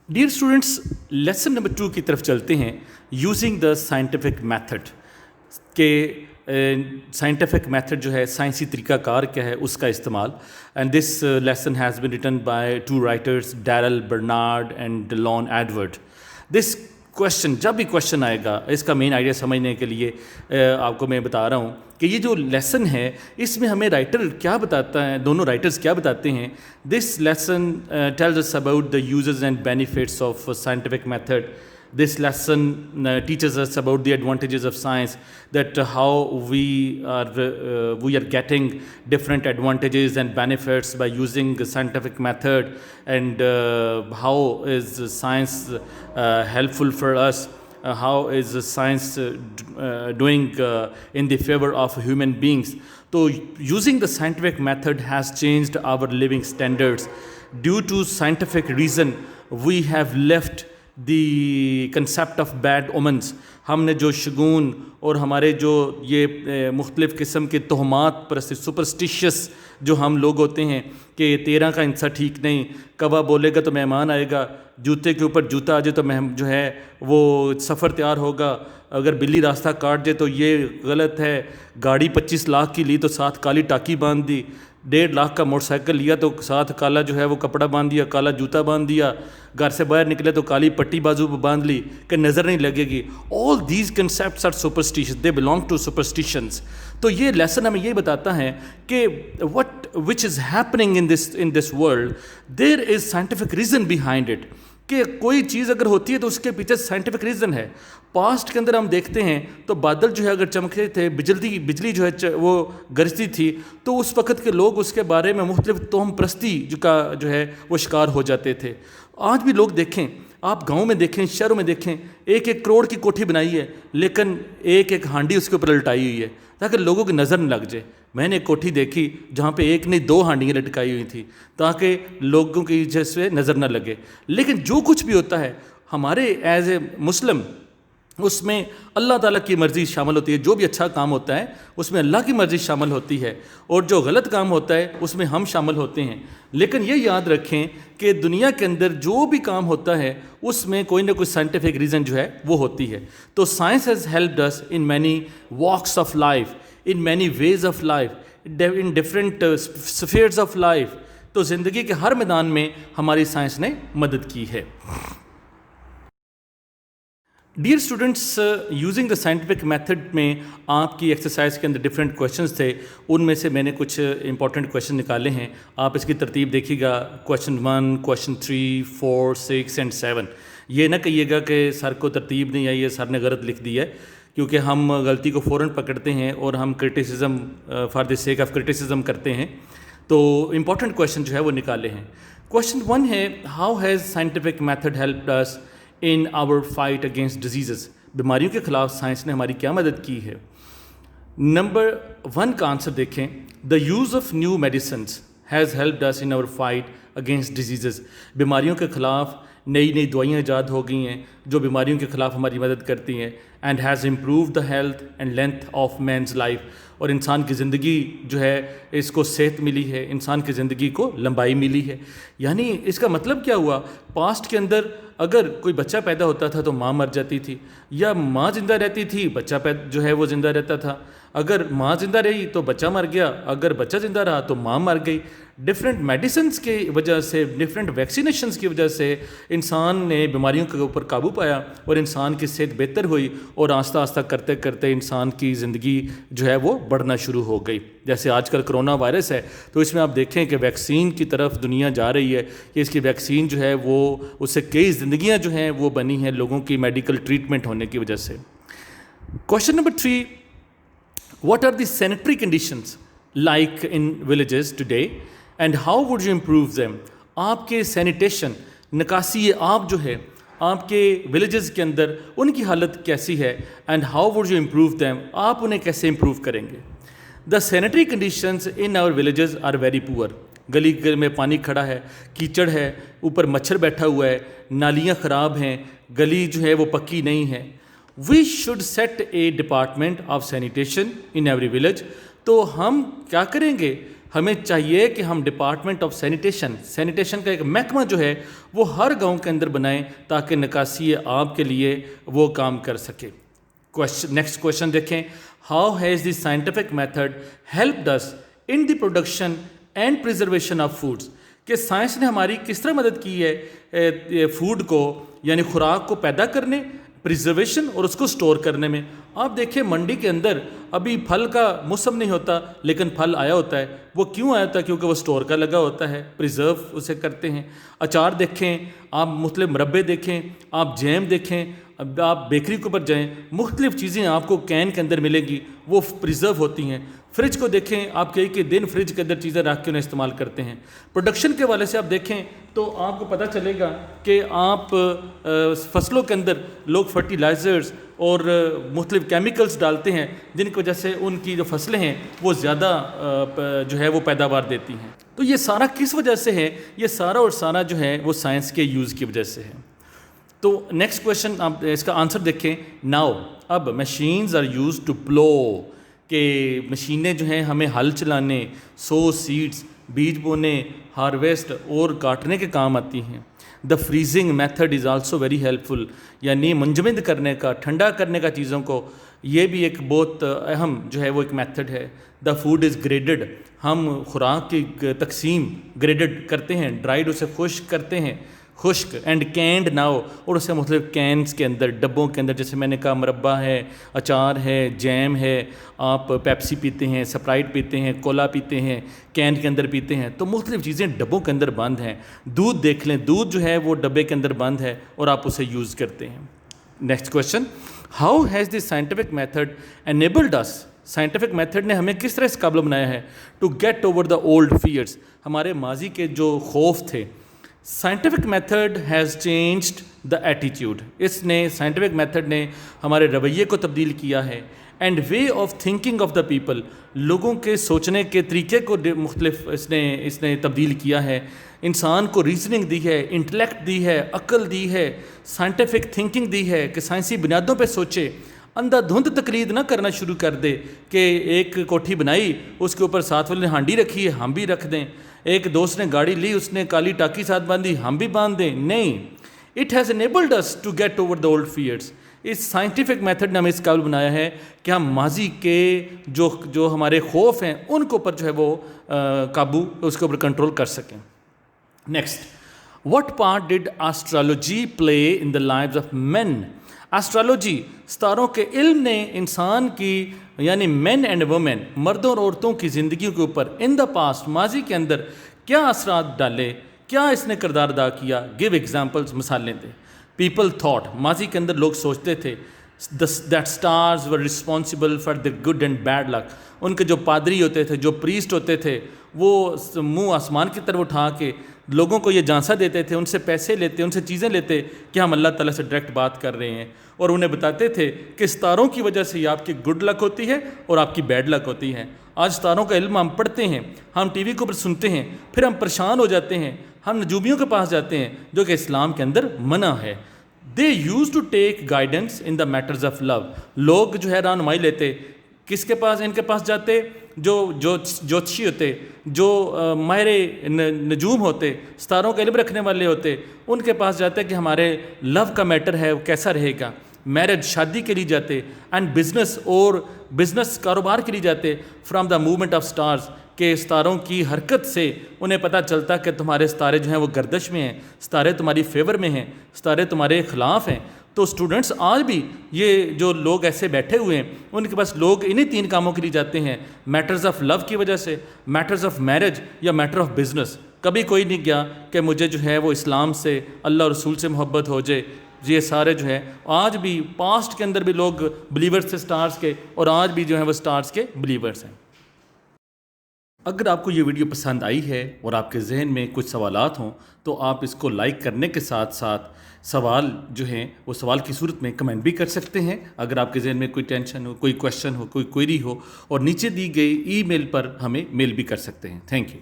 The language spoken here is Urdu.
ڈیئر اسٹوڈنٹس، لیسن نمبر 2 کی طرف چلتے ہیں. یوزنگ دا سائنٹیفک میتھڈ کہ سائنٹیفک میتھڈ جو ہے سائنسی طریقہ کار کیا ہے اس کا استعمال. And this lesson has been written by 2 writers Daryl Bernard and Lon Edward. This question, جب بھی کویشچن آئے گا اس کا مین آئیڈیا سمجھنے کے لیے آپ کو میں بتا رہا ہوں کہ یہ جو لیسن ہے اس میں ہمیں رائٹر کیا بتاتا ہے، دونوں رائٹرز کیا بتاتے ہیں. This lesson tells us about the uses and benefits of scientific method. This lesson teaches us about the advantages of science, that how we are getting different advantages and benefits by using the scientific method, and how is science helpful for us, how is science doing in the favor of human beings. So using the scientific method has changed our living standards. Due to scientific reason, we have left the concept of bad omens. ہم نے جو شگون اور ہمارے جو یہ مختلف قسم کے تہمات سپرسٹیشیس جو ہم لوگ ہوتے ہیں کہ 13 کا انسا ٹھیک نہیں، کوا بولے گا تو مہمان آئے گا، جوتے کے اوپر جوتا آ جائے تو جو ہے وہ سفر تیار ہوگا، اگر بلی راستہ کاٹ جائے تو یہ غلط ہے، گاڑی 25 لاکھ کی لی تو ساتھ کالی ٹاکی باندھ دی، 1.5 لاکھ کا موٹر سائیکل لیا تو ساتھ کالا جو ہے وہ کپڑا باندھ دیا، کالا جوتا باندھ دیا، گھر سے باہر نکلے تو کالی پٹی بازو پہ باندھ لی کہ نظر نہیں لگے گی. All these concepts are superstitions, they belong to superstitions. تو یہ لیسن ہمیں یہ بتاتا ہے کہ which is happening in this world, there is scientific reason behind it. کہ کوئی چیز اگر ہوتی ہے تو اس کے پیچھے سائنٹیفک ریزن ہے. پاسٹ کے اندر ہم دیکھتے ہیں تو بادل جو ہے اگر چمکتے تھے، بجلی جو ہے وہ گرجتی تھی، تو اس وقت کے لوگ اس کے بارے میں مختلف توہم پرستی کا جو ہے وہ شکار ہو جاتے تھے. آج بھی لوگ دیکھیں، آپ گاؤں میں دیکھیں، شہروں میں دیکھیں، 1 کروڑ کی کوٹھی بنائی ہے لیکن ایک ہانڈی اس کے اوپر لٹائی ہوئی ہے تاکہ لوگوں کی نظر نہ لگ جائے. میں نے ایک کوٹھی دیکھی جہاں پہ 1 نہیں 2 ہانڈیاں لٹکائی ہوئی تھیں تاکہ لوگوں کی جیسے نظر نہ لگے. لیکن جو کچھ بھی ہوتا ہے ہمارے ایز اے مسلم، اس میں اللہ تعالیٰ کی مرضی شامل ہوتی ہے. جو بھی اچھا کام ہوتا ہے اس میں اللہ کی مرضی شامل ہوتی ہے، اور جو غلط کام ہوتا ہے اس میں ہم شامل ہوتے ہیں. لیکن یہ یاد رکھیں کہ دنیا کے اندر جو بھی کام ہوتا ہے اس میں کوئی نہ کوئی سائنٹیفک ریزن جو ہے وہ ہوتی ہے. تو science has helped us in many walks of life, in many ways of life, in different spheres of life. تو زندگی کے ہر میدان میں ہماری سائنس نے مدد کی ہے. Dear students, using the scientific method میں آپ کی ایکسرسائز کے اندر ڈفرینٹ کویشچنس تھے. ان میں سے میں نے کچھ امپورٹنٹ کویشچن نکالے ہیں. آپ اس کی ترتیب دیکھیے گا. Question 1، question 3، 4، 6 and 7. یہ نہ کہیے گا کہ سر کو ترتیب نہیں آئی ہے، سر نے غلط لکھ دی ہے، کیونکہ ہم غلطی کو فوراً پکڑتے ہیں اور ہم criticism for the sake of criticism کرتے ہیں. تو امپورٹنٹ کویشچن جو ہے وہ نکالے ہیں. کویشچن 1 ہے، how has scientific method helped us in our fight against diseases. بیماریوں کے خلاف سائنس نے ہماری کیا مدد کی ہے. نمبر 1 کا آنسر دیکھیں، the use of new medicines has helped us in our fight against diseases. بیماریوں کے خلاف نئی دوائیاں ایجاد ہو گئی ہیں جو بیماریوں کے خلاف ہماری مدد کرتی ہیں. And has improved the health and length of man's life. اور انسان کی زندگی جو ہے اس کو صحت ملی ہے، انسان کی زندگی کو لمبائی ملی ہے. یعنی اس کا مطلب کیا ہوا، پاسٹ کے اندر اگر کوئی بچہ پیدا ہوتا تھا تو ماں مر جاتی تھی، یا ماں زندہ رہتی تھی بچہ جو ہے وہ زندہ رہتا تھا. اگر ماں زندہ رہی تو بچہ مر گیا، اگر بچہ زندہ رہا تو ماں مر گئی. ڈفرینٹ میڈیسنس کی وجہ سے، ڈفرینٹ ویکسینیشنس کی وجہ سے انسان نے بیماریوں کے اوپر قابو پایا اور انسان کی صحت بہتر ہوئی، اور آہستہ آہستہ کرتے کرتے انسان کی زندگی جو ہے وہ بڑھنا شروع ہو گئی. جیسے آج کل کرونا وائرس ہے تو اس میں آپ دیکھیں کہ ویکسین کی طرف دنیا جا رہی ہے کہ اس کی ویکسین جو ہے وہ اس سے کئی زندگیاں جو ہیں وہ بنی ہیں لوگوں کی میڈیکل ٹریٹمنٹ ہونے کی وجہ سے. Question number 3، what are the sanitary conditions like in villages today and how would you improve them. آپ کے سینیٹیشن، نکاسی آب جو ہے آپ کے ولیجز کے اندر ان کی حالت کیسی ہے، and how would you improve them, آپ انہیں کیسے امپروو کریں گے. The sanitary conditions in our villages are very poor. گلی میں پانی کھڑا ہے، کیچڑ ہے، اوپر مچھر بیٹھا ہوا ہے، نالیاں خراب ہیں، گلی جو ہے وہ پکی نہیں ہے. We should set a department of sanitation in every village. تو ہم کیا کریں گے ہمیں چاہیے کہ ہم ڈپارٹمنٹ آف سینیٹیشن کا ایک محکمہ جو ہے وہ ہر گاؤں کے اندر بنائیں تاکہ نکاسی آب کے لیے وہ کام کر سکے. نیکسٹ کوشچن دیکھیں. How has the scientific method helped us in the production and preservation of foods, کہ سائنس نے ہماری کس طرح مدد کی ہے فوڈ کو یعنی خوراک کو پیدا کرنے, پریزرویشن اور اس کو سٹور کرنے میں. آپ دیکھیں منڈی کے اندر ابھی پھل کا موسم نہیں ہوتا لیکن پھل آیا ہوتا ہے. وہ کیوں آیا ہوتا ہے؟ کیونکہ وہ سٹور کا لگا ہوتا ہے, پریزرو اسے کرتے ہیں. اچار دیکھیں آپ, مختلف مربے دیکھیں آپ, جیم دیکھیں, اب آپ بیکری کے اوپر جائیں مختلف چیزیں آپ کو کین کے اندر ملیں گی, وہ پریزرو ہوتی ہیں. فریج کو دیکھیں آپ کئی دن فریج کے اندر چیزیں رکھ کے انہیں استعمال کرتے ہیں. پروڈکشن کے حوالے سے آپ دیکھیں تو آپ کو پتہ چلے گا کہ آپ فصلوں کے اندر لوگ فرٹیلائزرز اور مختلف کیمیکلز ڈالتے ہیں جن کی وجہ سے ان کی جو فصلیں ہیں وہ زیادہ جو ہے وہ پیداوار دیتی ہیں. تو یہ سارا کس وجہ سے ہے؟ یہ سارا اور سارا جو ہے وہ سائنس کے یوز کی وجہ سے ہے. تو نیکسٹ کویشچن آپ اس کا آنسر دیکھیں. ناؤ اب مشینز آر یوز ٹو پلو, کہ مشینیں جو ہیں ہمیں ہل چلانے, سو سیڈز, بیج بونے, ہارویسٹ اور کاٹنے کے کام آتی ہیں. The freezing method is also very helpful, یعنی منجمد کرنے کا, ٹھنڈا کرنے کا چیزوں کو, یہ بھی ایک بہت اہم جو ہے وہ ایک میتھڈ ہے. دا فوڈ از گریڈڈ, ہم خوراک کی تقسیم گریڈڈ کرتے ہیں, ڈرائیڈ اسے خشک کرتے ہیں, خشک اینڈ کینڈ ناؤ, اور اسے مختلف کینس کے اندر, ڈبوں کے اندر, جیسے میں نے کہا مربا ہے, اچار ہے, جیم ہے, آپ پیپسی پیتے ہیں, سپرائٹ پیتے ہیں, کولا پیتے ہیں, کین کے اندر پیتے ہیں, تو مختلف چیزیں ڈبوں کے اندر بند ہیں. دودھ دیکھ لیں, دودھ جو ہے وہ ڈبے کے اندر بند ہے اور آپ اسے یوز کرتے ہیں. Next question. How has the scientific method enabled us, scientific method نے ہمیں کس طرح اس قابل بنایا ہے to get over the old fears, ہمارے ماضی کے جو خوف تھے. Scientific method has changed the attitude, اس نے سائنٹیفک میتھڈ نے ہمارے رویے کو تبدیل کیا ہے. And way of thinking of the people, لوگوں کے سوچنے کے طریقے کو مختلف اس نے تبدیل کیا ہے. انسان کو ریزننگ دی ہے, انٹلیکٹ دی ہے, عقل دی ہے, سائنٹیفک تھنکنگ دی ہے کہ سائنسی بنیادوں پہ سوچے, اندھا دھند تقلید نہ کرنا شروع کر دے کہ ایک کوٹھی بنائی اس کے اوپر ساتھ والے نے ہانڈی رکھی ہے ہم بھی رکھ دیں, ایک دوست نے گاڑی لی اس نے کالی ٹاکی ساتھ باندھی ہم بھی باندھ دیں. نہیں, it has enabled us to get over the old fears. اس سائنٹیفک میتھڈ نے ہمیں اس قابل بنایا ہے کہ ہم ماضی کے جو ہمارے خوف ہیں ان کے اوپر جو ہے وہ قابو, اس کے اوپر کنٹرول کر سکیں. Next, what part did astrology play in the lives of man. Astrology, ستاروں کے علم نے انسان کی یعنی مین اینڈ وومین, مردوں اور عورتوں کی زندگیوں کے اوپر ان دا پاسٹ, ماضی کے اندر کیا اثرات ڈالے, کیا اس نے کردار ادا کیا. گیو ایگزامپلس, مثالیں دیں. پیپل تھاٹ, ماضی کے اندر لوگ سوچتے تھے that stars were responsible for the good and bad luck. ان کے جو پادری ہوتے تھے, جو پریسٹ ہوتے تھے, وہ منہ آسمان کی طرف اٹھا کے لوگوں کو یہ جانسا دیتے تھے, ان سے پیسے لیتے, ان سے چیزیں لیتے کہ ہم اللہ تعالیٰ سے ڈائریکٹ بات کر رہے ہیں, اور انہیں بتاتے تھے کہ ستاروں کی وجہ سے آپ کی گڈ لک ہوتی ہے اور آپ کی بیڈ لک ہوتی ہے. آج ستاروں کا علم ہم پڑھتے ہیں, ہم ٹی وی کے اوپر سنتے ہیں, پھر ہم پریشان ہو جاتے ہیں, ہم نجومیوں کے پاس جاتے ہیں جو کہ اسلام کے اندر منع ہے. They use to take guidance in the matters of love. لوگ جو ہے رہنمائی لیتے, کس کے پاس, ان کے پاس جاتے جو جوتشی ہوتے, جو ماہر نجوم ہوتے, ستاروں کا علم رکھنے والے ہوتے, ان کے پاس جاتے کہ ہمارے لو کا میٹر ہے وہ کیسا رہے گا. میرج, شادی کے لیے جاتے, اینڈ بزنس, اور بزنس کاروبار کے لیے جاتے from the movement of stars, کہ ستاروں کی حرکت سے انہیں پتہ چلتا کہ تمہارے ستارے جو ہیں وہ گردش میں ہیں, ستارے تمہاری فیور میں ہیں, ستارے تمہارے خلاف ہیں. تو اسٹوڈنٹس آج بھی یہ جو لوگ ایسے بیٹھے ہوئے ہیں ان کے پاس لوگ انہی 3 کاموں کے لیے جاتے ہیں, میٹرز آف لو کی وجہ سے, میٹرز آف میرج یا میٹر آف بزنس. کبھی کوئی نہیں گیا کہ مجھے جو ہے وہ اسلام سے, اللہ اور رسول سے محبت ہو جائے. یہ سارے جو ہے آج بھی پاسٹ کے اندر بھی لوگ بلیورز تھے سٹارز کے, اور آج بھی جو ہیں وہ سٹارز کے بلیورز ہیں. اگر آپ کو یہ ویڈیو پسند آئی ہے اور آپ کے ذہن میں کچھ سوالات ہوں تو آپ اس کو لائک کرنے کے ساتھ ساتھ سوال جو ہیں وہ سوال کی صورت میں کمنٹ بھی کر سکتے ہیں. اگر آپ کے ذہن میں کوئی ٹینشن ہو, کوئی کویشچن ہو, کوئی کوئری ہو, اور نیچے دی گئی ای میل پر ہمیں میل بھی کر سکتے ہیں. Thank you.